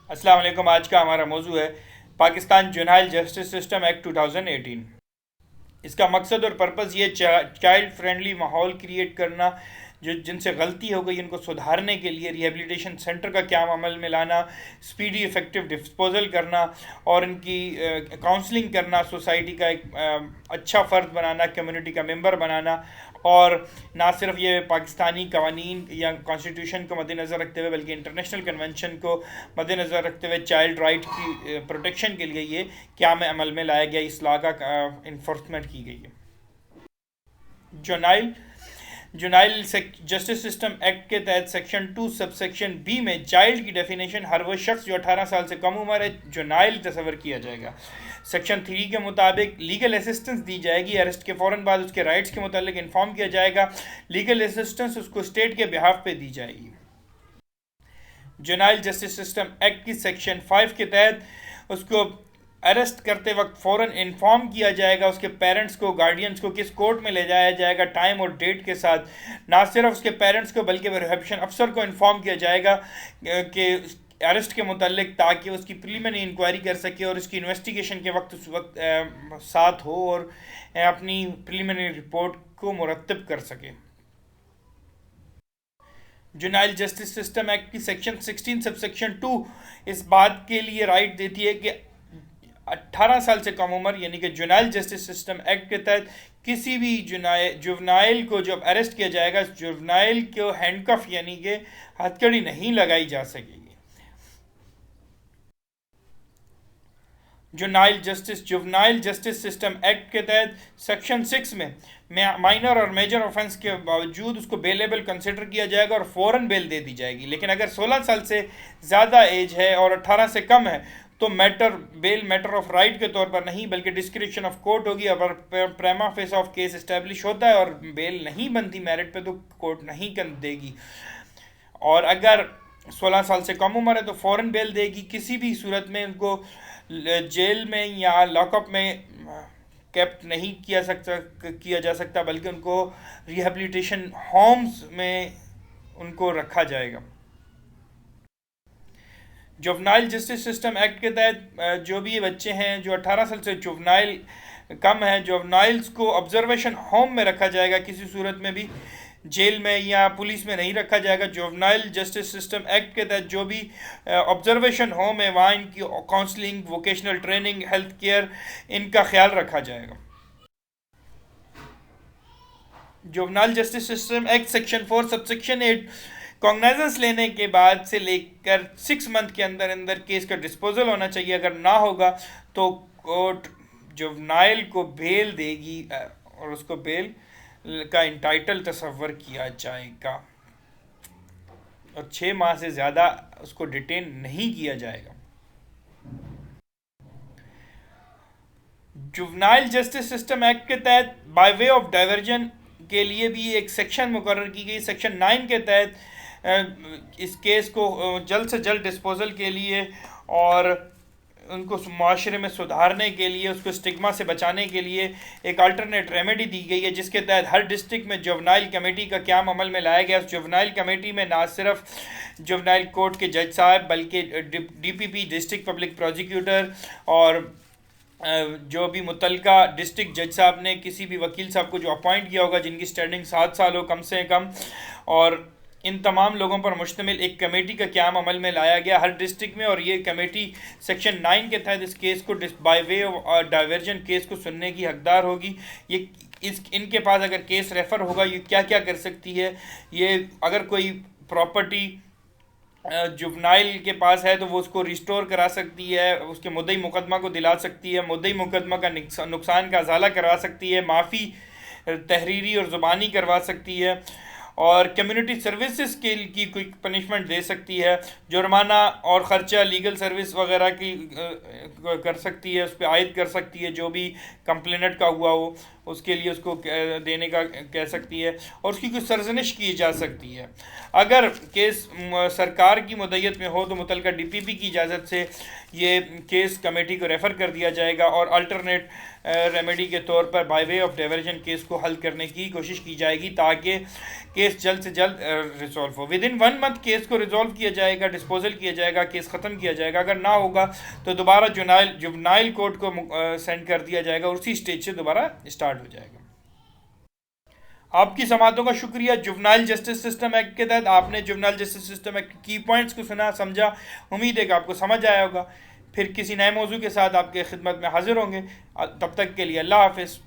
अस्सलाम वालेकुम। आज का हमारा मौजू है पाकिस्तान जुनाइल जस्टिस सिस्टम एक्ट 2018। इसका मकसद और पर्पज़ ये चाइल्ड फ्रेंडली माहौल क्रिएट करना, जो जिनसे गलती हो गई उनको सुधारने के लिए रिहेबिलिटेशन सेंटर का क्या अमल में लाना, स्पीडी इफ़ेक्टिव डिस्पोजल करना और इनकी काउंसलिंग करना, सोसाइटी का एक अच्छा फ़र्द बनाना, कम्युनिटी का मेंबर बनाना। और ना सिर्फ ये पाकिस्तानी कवानीन या कॉन्स्टिट्यूशन को मद्देनज़र रखते हुए बल्कि इंटरनेशनल कन्वेंशन को मद्देनज़र रखते हुए चाइल्ड राइट की प्रोटेक्शन के लिए ये क्या में अमल में लाया गया, इस लॉ का इन्फोर्समेंट की गई है। जुनाइल जुनाइल जस्टिस सिस्टम एक्ट के तहत सेक्शन 2 सबसेक्शन बी में चाइल्ड की डेफिनेशन हर वो शख्स जो 18 साल से कम उम्र है जुनाइल तस्वर किया जाएगा। सेक्शन 3 के मुताबिक लीगल असिस्टेंस दी जाएगी। अरेस्ट के फ़ौरन बाद उसके राइट्स के मुतालिक इन्फॉर्म किया जाएगा। लीगल असिस्टेंस उसको स्टेट के बिहाफ पे दी जाएगी। जुनाइल जस्टिस सिस्टम एक्ट की सेक्शन 5 के तहत उसको अरेस्ट करते वक्त फ़ौरन इन्फॉर्म किया जाएगा उसके पेरेंट्स को, गार्डियंस को, किस कोर्ट में ले जाया जाएगा टाइम और डेट के साथ। ना सिर्फ उसके पेरेंट्स को बल्कि रिसेप्शन अफसर को इन्फॉर्म किया जाएगा कि अरेस्ट के मुतालिक, ताकि उसकी प्रीलिमिनरी इंक्वायरी कर सके और इसकी इन्वेस्टिगेशन के वक्त उस वक्त साथ हो और अपनी प्रीलिमिनरी रिपोर्ट को मुरतब कर सके। जुनाइल जस्टिस सिस्टम एक्ट की सेक्शन 16 सबसेक्शन 2 इस बात के लिए राइट देती है कि 18 साल से कम उम्र यानी कि जुनाइल जस्टिस सिस्टम एक्ट के तहत किसी भी जुवनाइल को जब अरेस्ट किया जाएगा, जुवनाइल को हैंडकफ यानी कि हथकड़ी नहीं लगाई जा सकेगी। जुवनाइल जस्टिस सिस्टम एक्ट के तहत सेक्शन 6 में माइनर और मेजर ऑफेंस के बावजूद उसको बेलेबल कंसिडर किया जाएगा और फ़ौरन बेल दे दी जाएगी। लेकिन अगर 16 साल से ज़्यादा एज है और 18 से कम है तो बेल मैटर ऑफ राइट के तौर पर नहीं बल्कि डिस्क्रिप्शन ऑफ कोर्ट होगी। अगर प्रेमा फेस ऑफ केस इस्टेब्लिश होता है और बेल नहीं बनती मेरिट पे तो कोर्ट नहीं कर देगी। और अगर 16 साल से कम उम्र है तो फ़ौरन बेल देगी। किसी भी सूरत में उनको जेल में या लॉकअप में कैप नहीं किया जा सकता बल्कि उनको रिहेबिलिटेशन होम्स में उनको रखा जाएगा। जुवनाइल जस्टिस सिस्टम एक्ट के तहत जो भी ये बच्चे हैं जो 18 साल से जुवनाइल कम है, जुवनाइल्स को ऑब्जर्वेशन होम में रखा जाएगा। किसी सूरत में भी जेल में या पुलिस में नहीं रखा जाएगा। जुवनाइल जस्टिस सिस्टम एक्ट के तहत जो भी ऑब्जर्वेशन होम है वहाँ इनकी counselling, vocational training, health care, इनका ख्याल रखा जाएगा। Juvenile justice system act section 4 subsection 8 cognizance लेने के बाद से लेकर 6 मंथ के अंदर अंदर केस का डिस्पोजल होना चाहिए। अगर ना होगा तो कोर्ट जुवनाइल को बेल देगी और उसको बेल का इंटाइटल तस्वर किया जाएगा और 6 माह से ज़्यादा उसको डिटेन नहीं किया जाएगा। जुवनाइल जस्टिस सिस्टम एक्ट के तहत बाय वे ऑफ डाइवर्जन के लिए भी एक सेक्शन मुकर्रर की गई। सेक्शन 9 के तहत इस केस को जल्द से जल्द डिस्पोजल के लिए और उनको माशरे में सुधारने के लिए, उसको स्टिग्मा से बचाने के लिए एक अल्टरनेट रेमेडी दी गई है, जिसके तहत हर डिस्ट्रिक्ट में जुवनाइल कमेटी का क़याम अमल में लाया गया। उस जुवनाइल कमेटी में ना सिर्फ जुवनाइल कोर्ट के जज साहब बल्कि DPP डिस्ट्रिक्ट पब्लिक प्रोसिक्यूटर और जो भी मुतलका डिस्ट्रिक्ट जज साहब ने किसी भी वकील साहब को जो अपॉइंट किया होगा जिनकी स्टैंडिंग 7 साल हो कम से कम, और इन तमाम लोगों पर मुश्तमिल एक कमेटी का क़याम अमल में लाया गया हर डिस्ट्रिक्ट में। और ये कमेटी सेक्शन 9 के तहत इस केस को by way of diversion case को सुनने की हकदार होगी। ये इनके पास अगर केस रेफ़र होगा ये क्या क्या कर सकती है। ये अगर कोई प्रॉपर्टी जुवनाइल के पास है तो वो उसको रिस्टोर करा सकती है, उसके मुद्दई मुकदमा को दिला सकती है, मुद्दई मुकदमा का नुकसान का अजाला करवा सकती है, माफ़ी तहरीरी और ज़ुबानी करवा सकती है और कम्युनिटी सर्विसेज की कोई पनिशमेंट दे सकती है। जुर्माना और ख़र्चा लीगल सर्विस वगैरह की कर सकती है, उस पर आयद कर सकती है, जो भी कंप्लेनेंट का हुआ हो उसके लिए उसको देने का कह सकती है और उसकी कुछ सरजनिश की जा सकती है। अगर केस सरकार की मुद्दत में हो तो मुतलका DPP की इजाज़त से ये केस कमेटी को रेफ़र कर दिया जाएगा और अल्टरनेट रेमेडी के तौर पर by way of diversion case को हल करने की कोशिश की जाएगी ताकि केस जल्द से जल्द रिजॉल्व हो। विद इन 1 मंथ केस को रिजॉल्व किया जाएगा, डिस्पोजल किया जाएगा, केस ख़त्म किया जाएगा। अगर ना होगा तो दोबारा जुवनाइल कोर्ट को सेंड कर दिया जाएगा और उसी स्टेज से दोबारा स्टार्ट हो जाएगा। आपकी समातों का शुक्रिया। जुवनाइल जस्टिस सिस्टम एक्ट के तहत आपने जुवनाइल जस्टिस सिस्टम एक्ट की पॉइंट्स को सुना, समझा। उम्मीद है कि आपको समझ आया होगा। फिर किसी नए मौजू के साथ आपके खिदमत में हाजिर होंगे। तब तक के लिए अल्लाह हाफिज़।